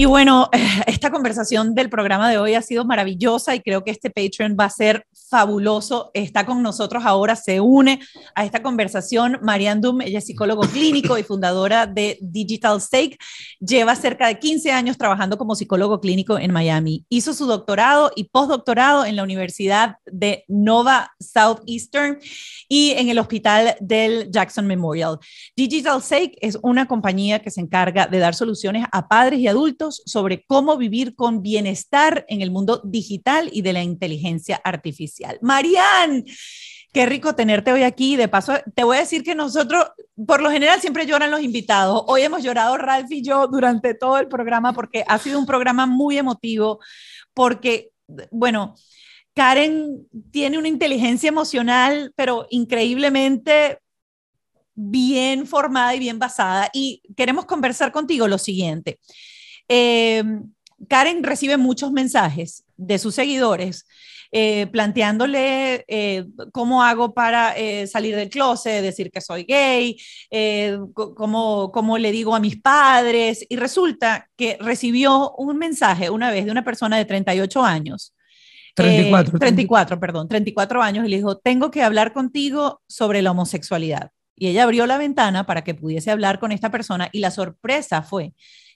Y bueno, esta conversación del programa de hoy ha sido maravillosa y creo que este Patreon va a ser fabuloso. Está con nosotros ahora, se une a esta conversación Marianne Doom. Ella es psicólogo clínico y fundadora de Digital Stake. Lleva cerca de 15 años trabajando como psicólogo clínico en Miami. Hizo su doctorado y postdoctorado en la Universidad de Nova Southeastern y en el hospital del Jackson Memorial. Digital Stake es una compañía que se encarga de dar soluciones a padres y adultos sobre cómo vivir con bienestar en el mundo digital y de la inteligencia artificial. Marianne, qué rico tenerte hoy aquí. De paso, te voy a decir que nosotros, por lo general, siempre lloran los invitados. Hoy hemos llorado Ralph y yo durante todo el programa porque ha sido un programa muy emotivo, porque, bueno, Karen tiene una inteligencia emocional, pero increíblemente bien formada y bien basada. Y queremos conversar contigo lo siguiente. Eh, Karen recibe muchos mensajes de sus seguidores planteándole cómo hago para salir del closet, decir que soy gay, cómo le digo a mis padres. Y resulta que recibió un mensaje una vez de una persona de 38 años. 34, perdón, 34 años, y le dijo, tengo que hablar contigo sobre la homosexualidad. Y ella abrió la ventana para que pudiese hablar con esta persona y la sorpresa fue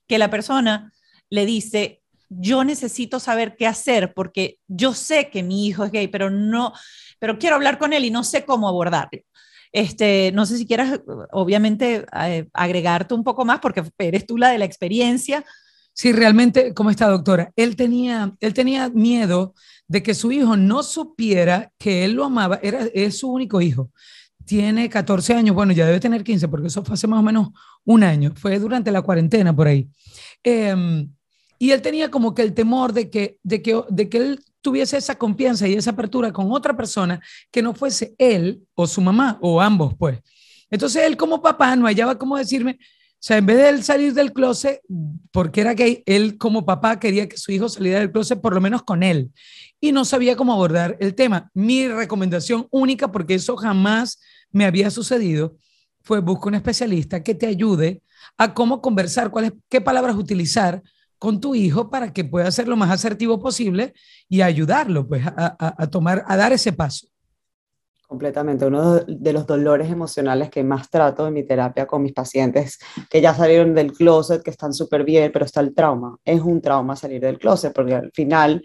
que la persona le dice, yo necesito saber qué hacer porque yo sé que mi hijo es gay, pero quiero hablar con él y no sé cómo abordarlo. No sé si quieras, obviamente, agregarte un poco más porque eres tú la de la experiencia. Sí, realmente, ¿cómo está, doctora? Él tenía miedo de que su hijo no supiera que él lo amaba, es su único hijo. Tiene 14 años, bueno, ya debe tener 15 porque eso fue hace más o menos un año, fue durante la cuarentena por ahí. Y él tenía como que el temor de que él tuviese esa confianza y esa apertura con otra persona que no fuese él o su mamá o ambos, pues. Entonces él como papá no hallaba cómo decirme, o sea, en vez de él salir del closet porque era gay, él como papá quería que su hijo saliera del closet por lo menos con él y no sabía cómo abordar el tema. Mi recomendación única, porque eso jamás me había sucedido, fue busca un especialista que te ayude a cómo conversar, qué palabras utilizar con tu hijo para que pueda ser lo más asertivo posible y ayudarlo pues a dar ese paso. Completamente. Uno de los dolores emocionales que más trato en mi terapia con mis pacientes que ya salieron del closet, que están súper bien, pero está el trauma. Es un trauma salir del closet porque al final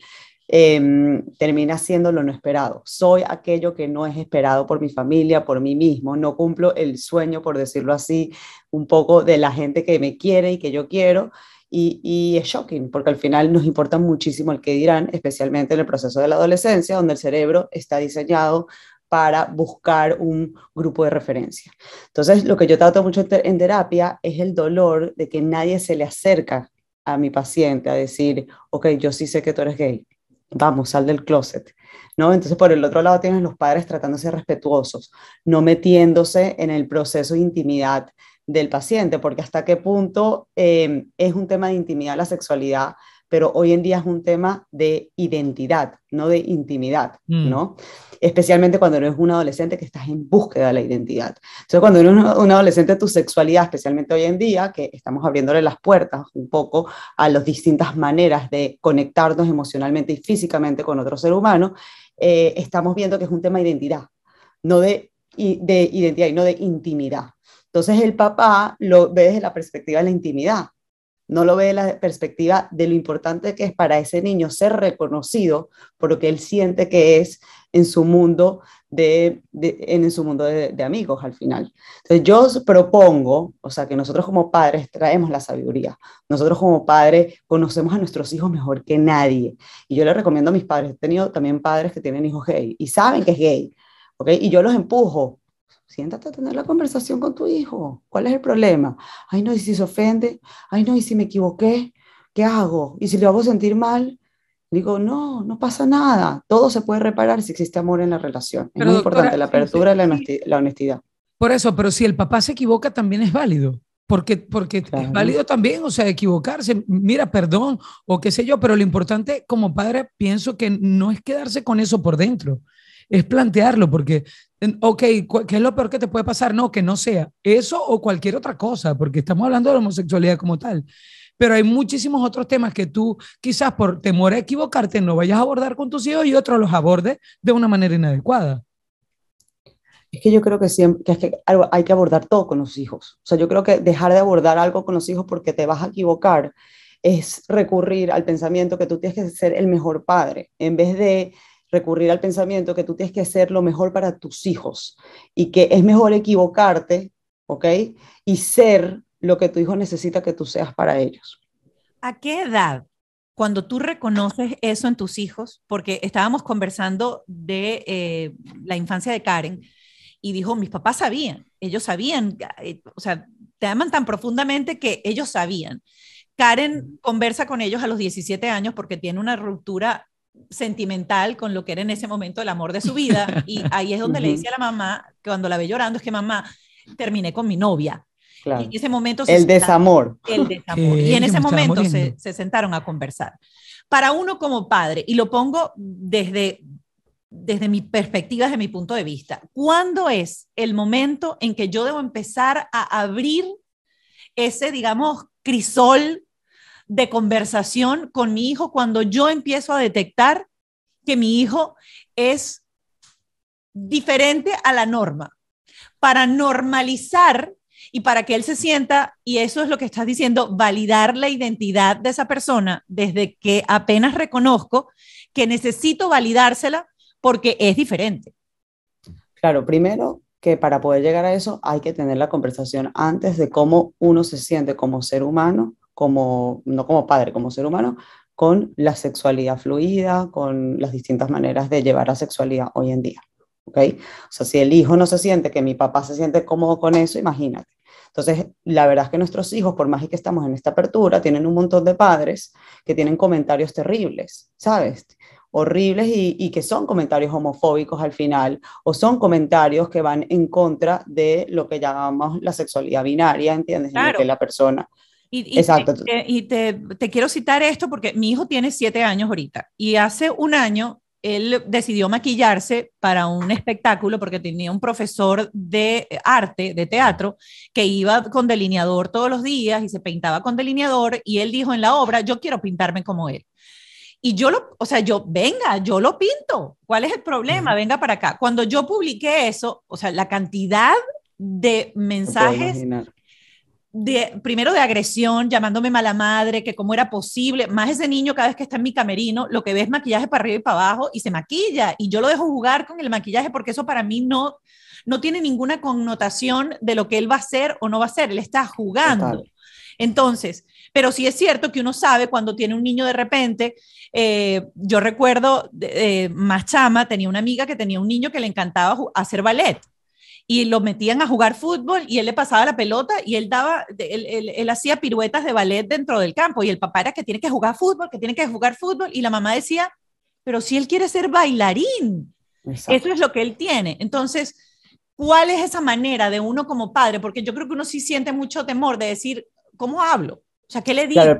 termina siendo lo no esperado. Soy aquello que no es esperado por mi familia, por mí mismo. No cumplo el sueño, por decirlo así, un poco de la gente que me quiere y que yo quiero. Y es shocking, porque al final nos importa muchísimo el que dirán, especialmente en el proceso de la adolescencia, donde el cerebro está diseñado para buscar un grupo de referencia. Entonces, lo que yo trato mucho en terapia es el dolor de que nadie se le acerca a mi paciente a decir, ok, yo sí sé que tú eres gay, vamos, sal del closet, ¿no? Entonces, por el otro lado tienes los padres tratando de ser respetuosos, no metiéndose en el proceso de intimidad del paciente, porque hasta qué punto es un tema de intimidad la sexualidad, pero hoy en día es un tema de identidad, no de intimidad, ¿no? Especialmente cuando eres un adolescente que estás en búsqueda de la identidad. Entonces, cuando eres un adolescente, tu sexualidad, especialmente hoy en día, que estamos abriéndole las puertas un poco a las distintas maneras de conectarnos emocionalmente y físicamente con otro ser humano, estamos viendo que es un tema de identidad, no de identidad y no de intimidad. Entonces, el papá lo ve desde la perspectiva de la intimidad, no lo ve de la perspectiva de lo importante que es para ese niño ser reconocido por lo que él siente que es en su mundo de amigos al final. Entonces yo propongo, o sea, que nosotros como padres traemos la sabiduría. Nosotros como padres conocemos a nuestros hijos mejor que nadie. Y yo le recomiendo a mis padres, he tenido también padres que tienen hijos gay y saben que es gay, ¿ok? Y yo los empujo. Siéntate a tener la conversación con tu hijo. ¿Cuál es el problema? Ay, no, ¿y si se ofende? Ay, no, ¿y si me equivoqué? ¿Qué hago? ¿Y si le hago sentir mal? Digo, no, no pasa nada. Todo se puede reparar si existe amor en la relación. Es Pero muy doctora, importante la apertura y la honestidad. Por eso, pero si el papá se equivoca también es válido. Porque Claro. es válido también, o sea, equivocarse, mira, perdón, o qué sé yo, pero lo importante como padre pienso que no es quedarse con eso por dentro, es plantearlo, porque, ok, ¿qué es lo peor que te puede pasar? No, que no sea eso o cualquier otra cosa, porque estamos hablando de la homosexualidad como tal. pero hay muchísimos otros temas que tú quizás por temor a equivocarte no vayas a abordar con tus hijos y otros los abordes de una manera inadecuada. Es que yo creo que siempre que es que hay que abordar todo con los hijos. O sea, yo creo que dejar de abordar algo con los hijos porque te vas a equivocar es recurrir al pensamiento que tú tienes que ser el mejor padre, en vez de recurrir al pensamiento que tú tienes que ser lo mejor para tus hijos y que es mejor equivocarte, ¿ok? Y ser lo que tu hijo necesita que tú seas para ellos. ¿A qué edad, cuando tú reconoces eso en tus hijos? Porque estábamos conversando de la infancia de Karen y dijo, mis papás sabían, ellos sabían, o sea, te aman tan profundamente que ellos sabían. Karen conversa con ellos a los 17 años porque tiene una ruptura sentimental con lo que era en ese momento el amor de su vida y ahí es donde le dice a la mamá, que cuando la ve llorando, es que mamá, terminé con mi novia. Claro. Y en ese momento el desamor. El desamor. Y en ese momento se sentaron a conversar. Para uno como padre, y lo pongo desde mi perspectiva, desde mi punto de vista, ¿cuándo es el momento en que yo debo empezar a abrir ese, digamos, crisol de conversación con mi hijo cuando yo empiezo a detectar que mi hijo es diferente a la norma? Para normalizar y para que él se sienta, y eso es lo que estás diciendo, validar la identidad de esa persona desde que apenas reconozco que necesito validársela porque es diferente. Claro, primero que para poder llegar a eso hay que tener la conversación antes de cómo uno se siente como ser humano, no como padre, como ser humano, con la sexualidad fluida, con las distintas maneras de llevar la sexualidad hoy en día. ¿Okay? O sea, si el hijo no se siente que mi papá se siente cómodo con eso, imagínate. Entonces, la verdad es que nuestros hijos, por más que estamos en esta apertura, tienen un montón de padres que tienen comentarios terribles, ¿sabes? Horribles y que son comentarios homofóbicos al final, o son comentarios que van en contra de lo que llamamos la sexualidad binaria, ¿entiendes? Claro. En lo que la persona... Exacto. Te quiero citar esto porque mi hijo tiene 7 años ahorita y hace un año él decidió maquillarse para un espectáculo porque tenía un profesor de arte, de teatro, que iba con delineador todos los días y se pintaba con delineador y él dijo en la obra, yo quiero pintarme como él. Y yo venga, yo lo pinto. ¿Cuál es el problema? Venga para acá. Cuando yo publiqué eso, o sea, la cantidad de mensajes primero de agresión, llamándome mala madre, que cómo era posible, más ese niño cada vez que está en mi camerino, lo que ve es maquillaje para arriba y para abajo y se maquilla y yo lo dejo jugar con el maquillaje porque eso para mí no tiene ninguna connotación de lo que él va a hacer o no va a hacer, él está jugando. Total. Entonces, pero sí es cierto que uno sabe cuando tiene un niño de repente, yo recuerdo más chama, tenía una amiga que tenía un niño que le encantaba hacer ballet y lo metían a jugar fútbol y él le pasaba la pelota y él hacía piruetas de ballet dentro del campo y el papá era que tiene que jugar fútbol y la mamá decía, pero si él quiere ser bailarín, exacto, eso es lo que él tiene. Entonces, ¿cuál es esa manera de uno como padre? Porque yo creo que uno sí siente mucho temor de decir, ¿cómo hablo? O sea, ¿qué le digo? Claro, el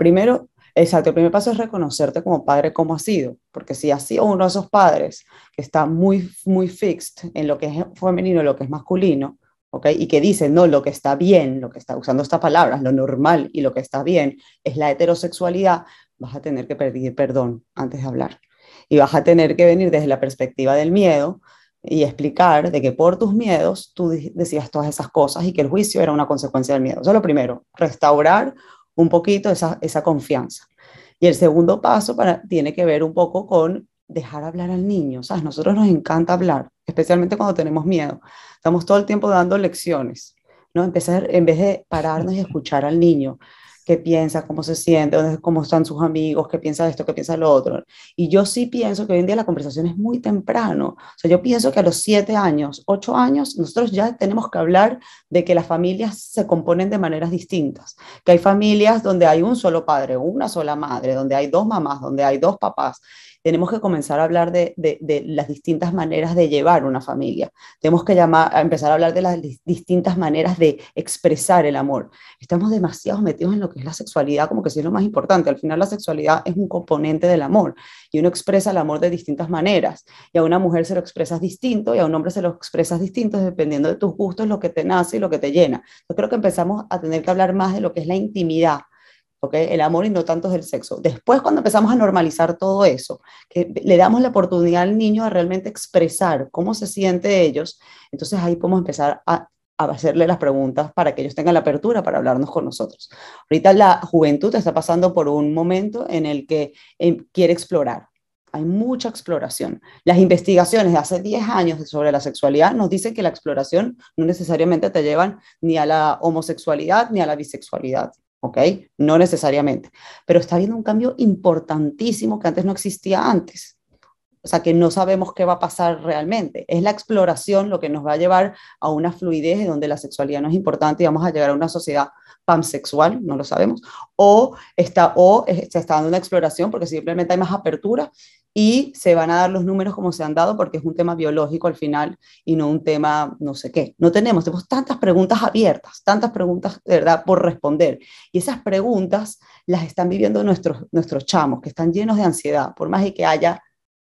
primer paso es reconocerte como padre cómo has sido, porque si has sido uno de esos padres que está muy, muy fixed en lo que es femenino y lo que es masculino, ¿okay? Y que dice, no, lo que está bien, lo que está usando estas palabras, lo normal y lo que está bien es la heterosexualidad, vas a tener que pedir perdón antes de hablar. Y vas a tener que venir desde la perspectiva del miedo y explicar de que por tus miedos tú decías todas esas cosas y que el juicio era una consecuencia del miedo. Eso es lo primero, restaurar un poquito esa confianza. Y el segundo paso tiene que ver un poco con dejar hablar al niño. ¿Sabes? Nosotros nos encanta hablar, especialmente cuando tenemos miedo. Estamos todo el tiempo dando lecciones, ¿no? En vez de pararnos y escuchar al niño, qué piensa, cómo se siente, cómo están sus amigos, qué piensa esto, qué piensa lo otro. Y yo sí pienso que hoy en día la conversación es muy temprano. O sea, yo pienso que a los 7 años, 8 años, nosotros ya tenemos que hablar de que las familias se componen de maneras distintas. Que hay familias donde hay un solo padre, una sola madre, donde hay 2 mamás, donde hay 2 papás. Tenemos que comenzar a hablar de las distintas maneras de llevar una familia. Tenemos que empezar a hablar de las distintas maneras de expresar el amor. Estamos demasiado metidos en lo que es la sexualidad, como que sí es lo más importante. Al final la sexualidad es un componente del amor y uno expresa el amor de distintas maneras. Y a una mujer se lo expresas distinto y a un hombre se lo expresas distinto dependiendo de tus gustos, lo que te nace y lo que te llena. Yo creo que empezamos a tener que hablar más de lo que es la intimidad ¿ok? El amor y no tanto es el sexo. Después, cuando empezamos a normalizar todo eso, que le damos la oportunidad al niño a realmente expresar cómo se siente ellos, entonces ahí podemos empezar a hacerle las preguntas para que ellos tengan la apertura para hablarnos con nosotros. Ahorita la juventud está pasando por un momento en el que quiere explorar. Hay mucha exploración. Las investigaciones de hace 10 años sobre la sexualidad nos dicen que la exploración no necesariamente te llevan ni a la homosexualidad ni a la bisexualidad. ¿Ok? No necesariamente. Pero está habiendo un cambio importantísimo que antes no existía antes. O sea, que no sabemos qué va a pasar realmente. Es la exploración lo que nos va a llevar a una fluidez de donde la sexualidad no es importante y vamos a llegar a una sociedad pansexual, no lo sabemos, se está dando una exploración porque simplemente hay más apertura y se van a dar los números como se han dado porque es un tema biológico al final y no un tema no sé qué. Tenemos tantas preguntas abiertas, tantas preguntas de verdad por responder y esas preguntas las están viviendo nuestros chamos que están llenos de ansiedad, por más que haya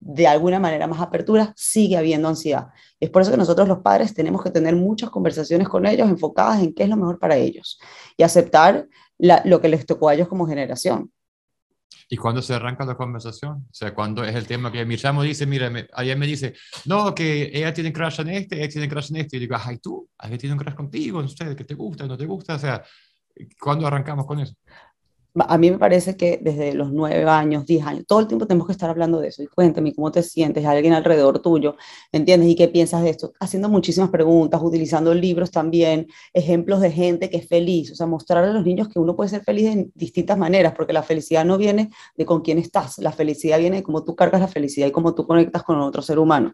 de alguna manera más apertura, sigue habiendo ansiedad. Es por eso que nosotros los padres tenemos que tener muchas conversaciones con ellos enfocadas en qué es lo mejor para ellos y aceptar lo que les tocó a ellos como generación. ¿Y cuándo se arranca la conversación? O sea, cuando es el tema que mi chamo dice, mira, ayer me dice, no, que ella tiene crush en este, ella tiene crush en este. Y digo, ay, tú, alguien tiene un crush contigo, no sé, ¿qué te gusta, no te gusta? O sea, ¿cuándo arrancamos con eso? A mí me parece que desde los 9 años, 10 años, todo el tiempo tenemos que estar hablando de eso. Y cuéntame cómo te sientes, alguien alrededor tuyo, ¿entiendes? ¿Y qué piensas de esto? Haciendo muchísimas preguntas, utilizando libros también, ejemplos de gente que es feliz. O sea, mostrar a los niños que uno puede ser feliz en distintas maneras, porque la felicidad no viene de con quién estás. La felicidad viene de cómo tú cargas la felicidad y cómo tú conectas con otro ser humano.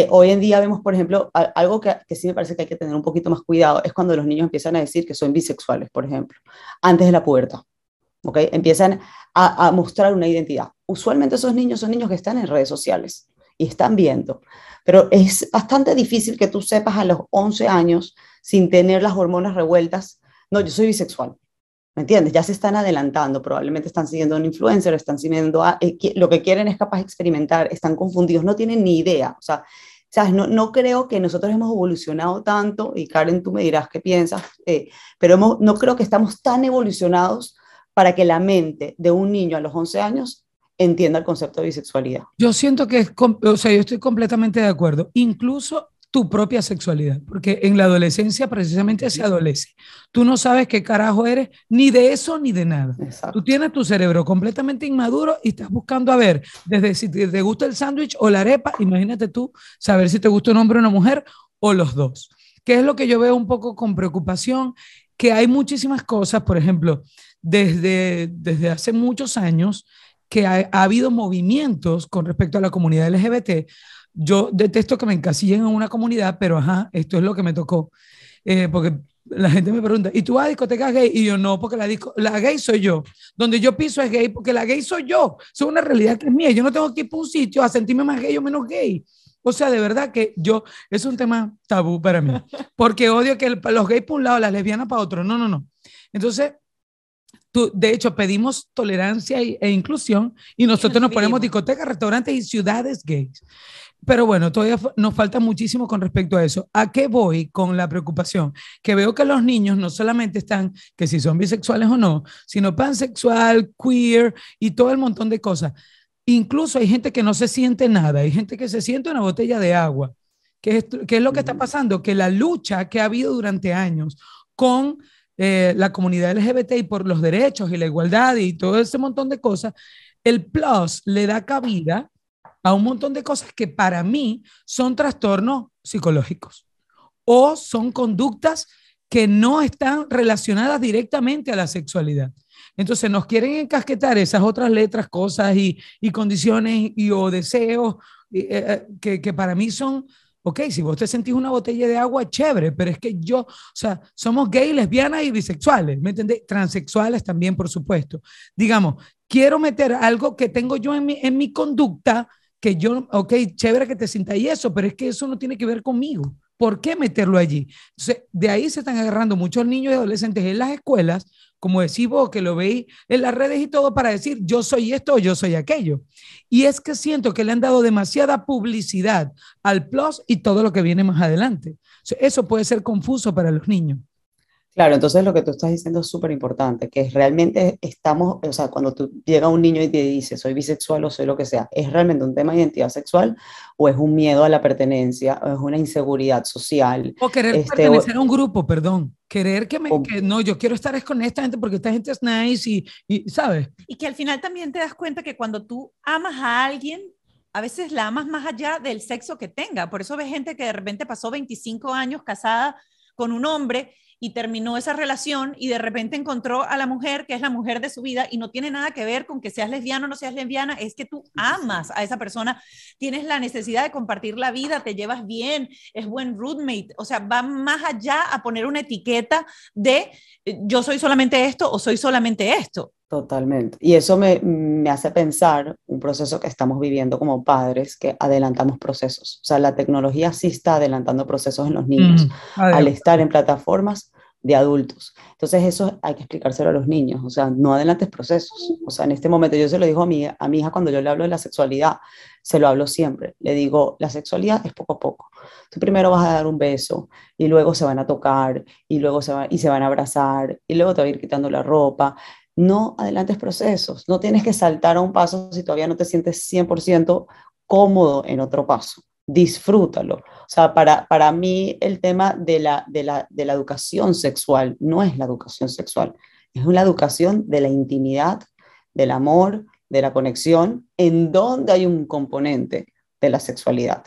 Hoy en día vemos, por ejemplo, algo que sí me parece que hay que tener un poquito más cuidado, es cuando los niños empiezan a decir que son bisexuales, por ejemplo, antes de la pubertad. ¿Okay? Empiezan a mostrar una identidad. Usualmente esos niños son niños que están en redes sociales y están viendo, pero es bastante difícil que tú sepas a los 11 años, sin tener las hormonas revueltas, no, yo soy bisexual, ¿me entiendes? Ya se están adelantando, probablemente están siguiendo a un influencer, están siguiendo lo que quieren es capaz de experimentar, están confundidos, no tienen ni idea, o sea, ¿sabes? No creo que nosotros hemos evolucionado tanto, y Karen, tú me dirás qué piensas, pero no creo que estamos tan evolucionados para que la mente de un niño a los 11 años entienda el concepto de bisexualidad. Yo siento que o sea, yo estoy completamente de acuerdo, incluso tu propia sexualidad, porque en la adolescencia precisamente se adolece. Tú no sabes qué carajo eres, ni de eso ni de nada. Exacto. Tú tienes tu cerebro completamente inmaduro y estás buscando a ver, desde si te gusta el sándwich o la arepa, imagínate tú saber si te gusta un hombre o una mujer o los dos. ¿Qué es lo que yo veo un poco con preocupación? Que hay muchísimas cosas, por ejemplo, desde hace muchos años que ha habido movimientos con respecto a la comunidad LGBT. Yo detesto que me encasillen en una comunidad, pero ajá, esto es lo que me tocó. Porque la gente me pregunta, ¿y tú vas a discotecas gay? Y yo no, porque la gay soy yo. Donde yo piso es gay, porque la gay soy yo. Eso es una realidad que es mía. Yo no tengo que ir para un sitio a sentirme más gay o menos gay. O sea, de verdad que es un tema tabú para mí. Porque odio que los gays por un lado, las lesbianas para otro. No, no, no. Entonces, de hecho, pedimos tolerancia e inclusión y nosotros nos ponemos discotecas, restaurantes y ciudades gays. Pero bueno, todavía nos falta muchísimo con respecto a eso. ¿A qué voy con la preocupación? Que veo que los niños no solamente están, que si son bisexuales o no, sino pansexual, queer y todo el montón de cosas. Incluso hay gente que no se siente nada, hay gente que se siente una botella de agua. ¿Qué es lo que está pasando? Que la lucha que ha habido durante años con la comunidad LGBT y por los derechos y la igualdad y todo ese montón de cosas, el plus le da cabida a un montón de cosas que para mí son trastornos psicológicos o son conductas que no están relacionadas directamente a la sexualidad. Entonces nos quieren encasquetar esas otras letras, cosas y condiciones o deseos que para mí son, ok, si vos te sentís una botella de agua, chévere, pero es que o sea, somos gay, lesbianas y bisexuales, ¿me entendés? Transexuales también, por supuesto. Digamos, quiero meter algo que tengo yo en mi conducta, que yo, ok, chévere que te sientas y eso, pero es que eso no tiene que ver conmigo. ¿Por qué meterlo allí? Entonces, de ahí se están agarrando muchos niños y adolescentes en las escuelas, como decís vos, que lo veis en las redes y todo, para decir yo soy esto o yo soy aquello. Y es que siento que le han dado demasiada publicidad al plus y todo lo que viene más adelante. Eso puede ser confuso para los niños. Claro, entonces lo que tú estás diciendo es súper importante, que realmente estamos, o sea, cuando tú llega un niño y te dice soy bisexual o soy lo que sea, ¿es realmente un tema de identidad sexual o es un miedo a la pertenencia o es una inseguridad social? O querer pertenecer a un grupo, perdón. Querer que no, yo quiero estar con esta gente porque esta gente es nice y ¿sabes? Y que al final también te das cuenta que cuando tú amas a alguien, a veces la amas más allá del sexo que tenga. Por eso ves gente que de repente pasó 25 años casada con un hombre y terminó esa relación y de repente encontró a la mujer que es la mujer de su vida y no tiene nada que ver con que seas lesbiana o no seas lesbiana, es que tú amas a esa persona, tienes la necesidad de compartir la vida, te llevas bien, es buen roommate, o sea, va más allá a poner una etiqueta de yo soy solamente esto o soy solamente esto. Totalmente. Y eso me hace pensar un proceso que estamos viviendo como padres, que adelantamos procesos. O sea, la tecnología sí está adelantando procesos en los niños al estar en plataformas de adultos. Entonces eso hay que explicárselo a los niños. O sea, no adelantes procesos. O sea, en este momento yo se lo digo a mi hija cuando yo le hablo de la sexualidad, se lo hablo siempre. Le digo, la sexualidad es poco a poco. Tú primero vas a dar un beso y luego se van a tocar y luego se van a abrazar y luego te va a ir quitando la ropa. No adelantes procesos, no tienes que saltar a un paso si todavía no te sientes 100% cómodo en otro paso. Disfrútalo. O sea, para mí el tema de la educación sexual no es la educación sexual, es una educación de la intimidad, del amor, de la conexión, en donde hay un componente de la sexualidad.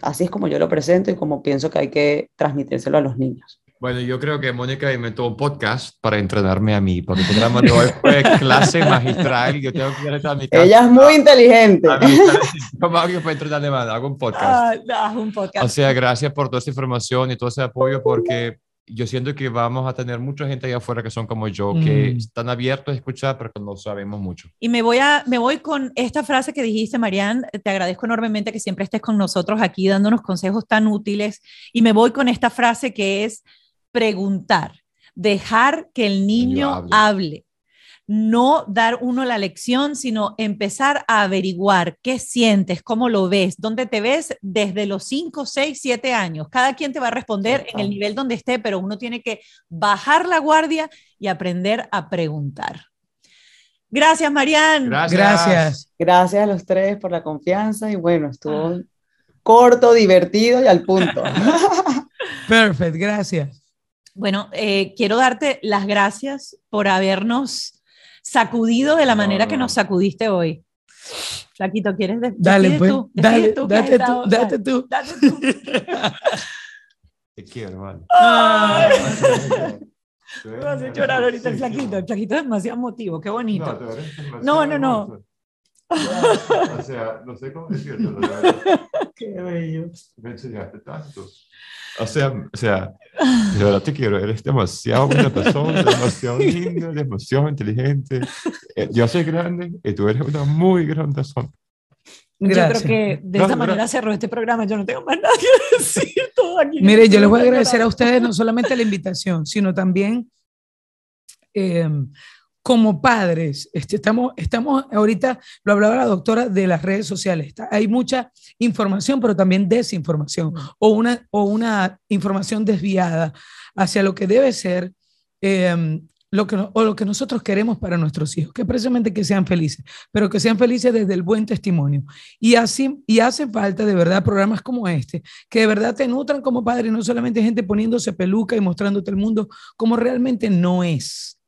Así es como yo lo presento y como pienso que hay que transmitírselo a los niños. Bueno, yo creo que Mónica inventó un podcast para entrenarme a mí, porque el programa de hoy fue clase magistral. Yo tengo que ir a mi casa. Ella es muy inteligente. ¿Cómo hago yo para entrenarle más? Hago un podcast. Haz un podcast. O sea, gracias por toda esa información y todo ese apoyo, porque yo siento que vamos a tener mucha gente allá afuera que son como yo, que están abiertos a escuchar, pero que no sabemos mucho. Y me voy con esta frase que dijiste, Marianne. Te agradezco enormemente que siempre estés con nosotros aquí dándonos consejos tan útiles. Y me voy con esta frase que es preguntar, dejar que el niño hable. No dar uno la lección, sino empezar a averiguar qué sientes, cómo lo ves, dónde te ves desde los 5, 6, 7 años. Cada quien te va a responder en el nivel donde esté, pero uno tiene que bajar la guardia y aprender a preguntar. Gracias, Marianne. Gracias. Gracias a los tres por la confianza y bueno, estuvo corto, divertido y al punto. Perfecto, gracias. Bueno, quiero darte las gracias por habernos sacudido de la manera que nos sacudiste hoy. Flaquito, ¿quieres decir? Dale, pues, tú? date tú. Te quiero, vale. Me vas a llorar ahorita el Flaquito. El Flaquito es demasiado emotivo, qué bonito. No. O sea, no sé cómo decirlo. Qué bello. Me enseñaste tanto. O sea, de verdad te quiero, eres demasiado buena persona, demasiado linda, demasiado inteligente. Yo soy grande y tú eres una muy gran persona. Gracias. Yo creo que de esta manera cerró este programa, yo no tengo más nada que decir. Todo aquí. Mire, yo les voy a agradecer a ustedes no solamente la invitación, sino también como padres, estamos ahorita, lo hablaba la doctora de las redes sociales, hay mucha información, pero también desinformación o una información desviada hacia lo que debe ser lo que nosotros queremos para nuestros hijos, que precisamente que sean felices, pero que sean felices desde el buen testimonio. Y hace falta de verdad programas como este, que de verdad te nutran como padre, y no solamente gente poniéndose peluca y mostrándote el mundo como realmente no es.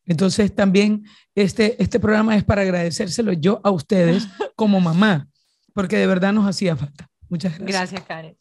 Entonces también este programa es para agradecérselo yo a ustedes como mamá, porque de verdad nos hacía falta. Muchas gracias. Gracias, Karen.